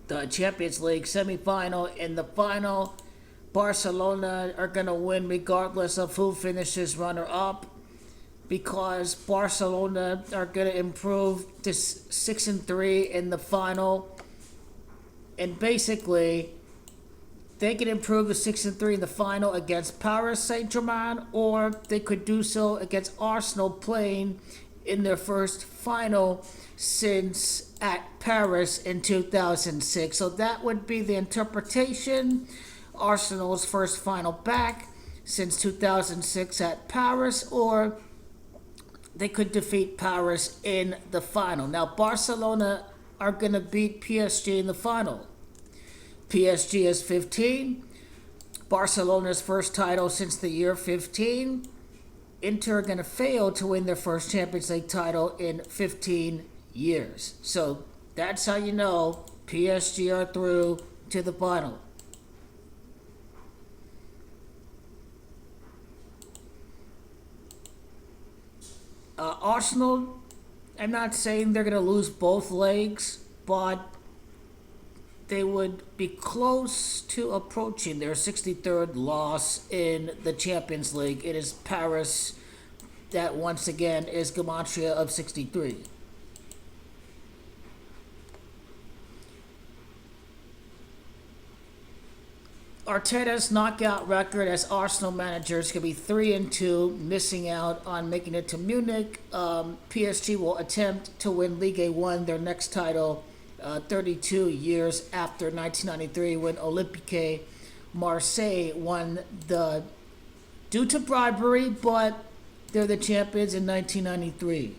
the Champions League semifinal. In the final, Barcelona are going to win regardless of who finishes runner-up, because Barcelona are going to improve to 6-3 in the final, and basically they can improve to 6-3 in the final against Paris Saint-Germain, or they could do so against Arsenal, playing in their first final since at Paris in 2006. So that would be the interpretation. Arsenal's first final back since 2006 at Paris, or they could defeat Paris in the final. Now, Barcelona are going to beat PSG in the final. PSG is 15. Barcelona's first title since the year 15. Inter are going to fail to win their first Champions League title in 15 years. So that's how you know PSG are through to the final. Arsenal, I'm not saying they're going to lose both legs, but they would be close to approaching their 63rd loss in the Champions League. It is Paris that once again is gematria of 63. Arteta's knockout record as Arsenal manager is going to be 3-2, missing out on making it to Munich. PSG will attempt to win Ligue 1, their next title, 32 years after 1993, when Olympique Marseille won due to bribery, but they're the champions in 1993.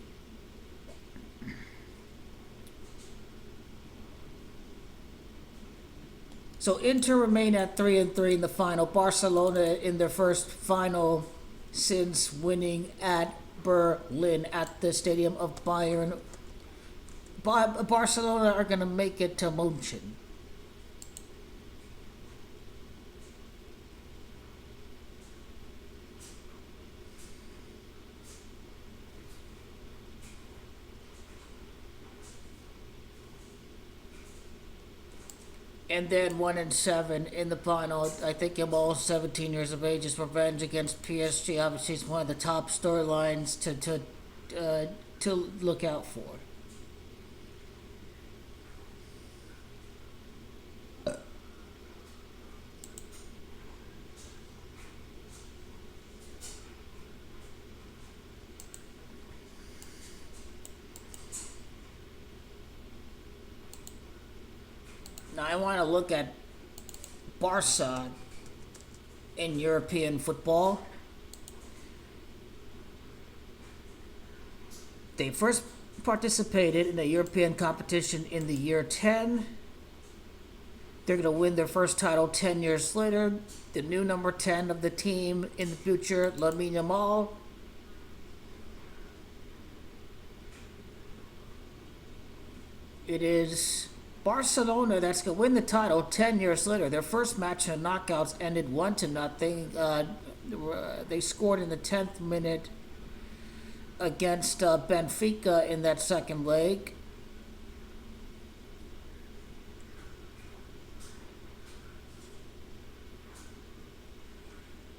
So Inter remain at 3-3 in the final. Barcelona in their first final since winning at Berlin at the stadium of Bayern. Barcelona are going to make it to Munich. And then 1-7 in the final. I think I'm all 17 years of age. Is revenge against PSG. Obviously, it's one of the top storylines to look out for. Now, I want to look at Barca in European football. They first participated in a European competition in the year 10. They're going to win their first title 10 years later. The new number 10 of the team in the future, Lamine Yamal. It is Barcelona that's going to win the title 10 years later. Their first match in the knockouts ended 1-0. They scored in the 10th minute against Benfica in that second leg.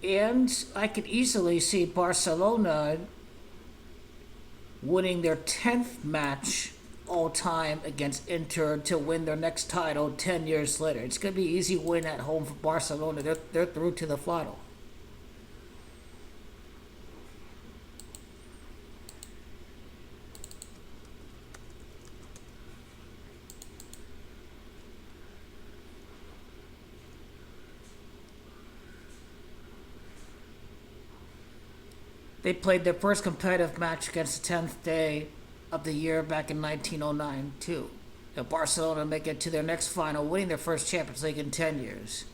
And I could easily see Barcelona winning their 10th match all time against Inter to win their next title 10 years later. It's going to be an easy win at home for Barcelona. They're through to the final. They played their first competitive match against the 10th day of the year back in 1909 too. Now Barcelona make it to their next final, winning their first Champions League in 10 years.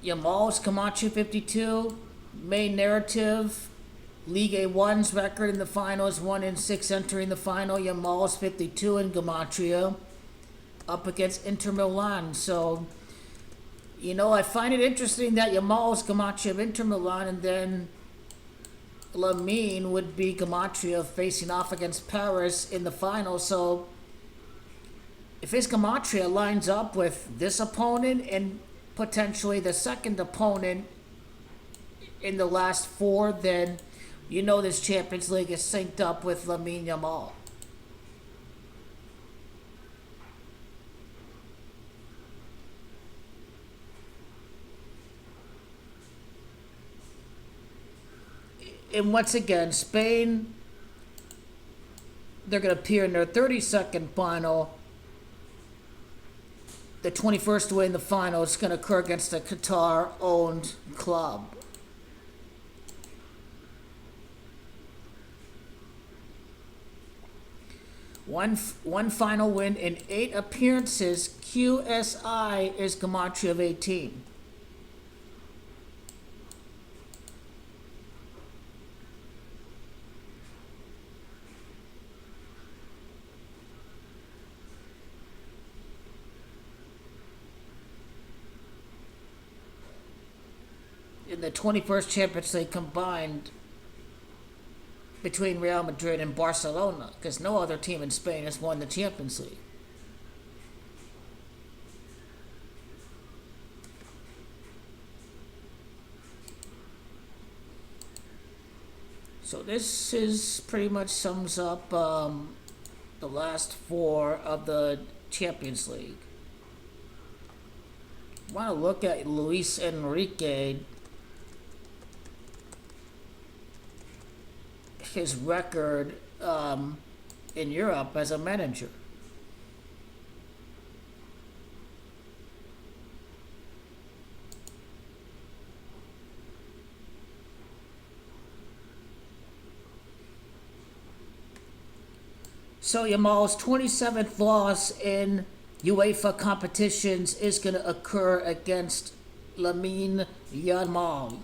Yamal's Camacho 52. Main narrative. Ligue 1's record in the finals, 1-6 entering the final. Yamal's 52 in Gematria up against Inter Milan. So, I find it interesting that Yamal's Gematria of Inter Milan and then Lamine would be Gematria facing off against Paris in the final. So, if his Gematria lines up with this opponent and potentially the second opponent in the last four, then this Champions League is synced up with Lamine Yamal. And once again, Spain, they're going to appear in their 32nd final. The 21st away in the final is going to occur against a Qatar-owned club. One final win in 8 appearances. QSI is Gematria of 18. In the 21st Champions League combined between Real Madrid and Barcelona, because no other team in Spain has won the Champions League. So this is pretty much sums up the last 4 of the Champions League. I want to look at Luis Enrique. His record in Europe as a manager. So Yamal's 27th loss in UEFA competitions is going to occur against Lamine Yamal.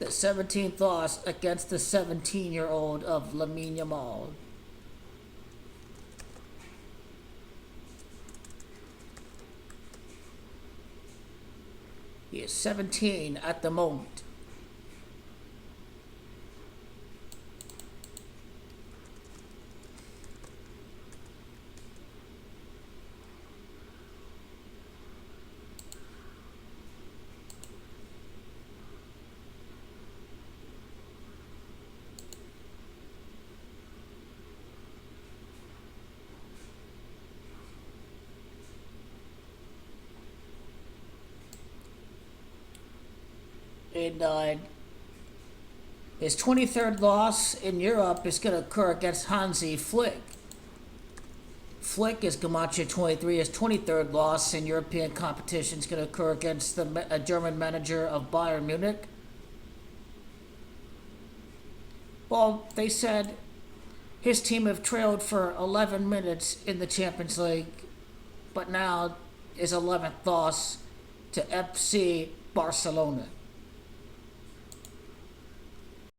The 17th loss against the 17-year-old of Lamine Yamal. He is 17 at the moment. And his 23rd loss in Europe is going to occur against Hansi Flick. Flick is Gematria 23. His 23rd loss in European competition is going to occur against the German manager of Bayern Munich. Well, they said his team have trailed for 11 minutes in the Champions League, but now is 11th loss to FC Barcelona.